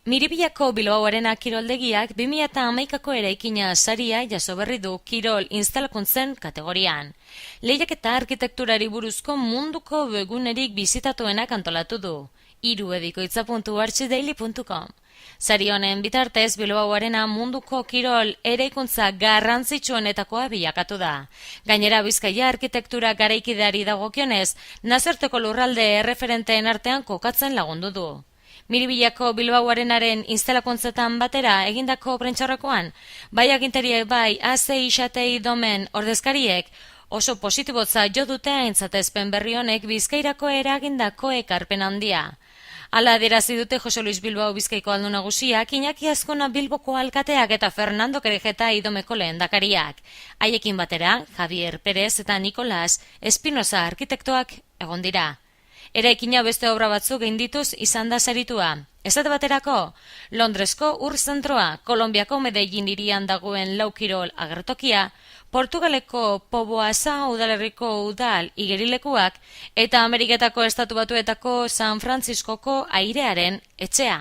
Miribillako Bilbao Arena kiroldegiak 2011ko eraikina saria jaso berri du kirol instalakuntzen kategorian. Lehiaketa arkitekturari buruzko munduko webgunerik bisitatuenak antolatu du. irubebikoitza.archidaily.com. Sari honen bitartez Bilbao Arena munduko kirol eraikuntza garrantzitsuenetakoa bilakatu da. Gainera Bizkaia arkitektura garaikideari dagokionez, nazioarteko lurralde erreferenteen artean kokatzen lagundu du. Miribillako Bilbao Arenaren instalakuntzetan batera egindako prentsaurrekoan, bai agintariek bai ACI Xatei Domen ordezkariek oso positibotza jo dute aintzatezpen berri honek Bizkairako eragindako ekarpen handia. Hala adierazi dute Jose Luis Bilbao Bizkaiko aldun nagusiak, Iñaki Azkona Bilboko alkateak eta Fernando Kerejeta Idomeko lehendakariak. Haiekin batera, Javier Pérez eta Nicolas Espinosa arkitektoak egon dira. Eraikina beste obra batzuk gaindituz izan da saritua. Esate baterako, Londresko ur-zentroa, Kolonbiako Medellin hirian dagoen laukirol agertokia, Portugaleko Poboasa udalerriko udal igerilekuak eta Ameriketako Estatu Batuetako San Frantziskoko airearen etxea.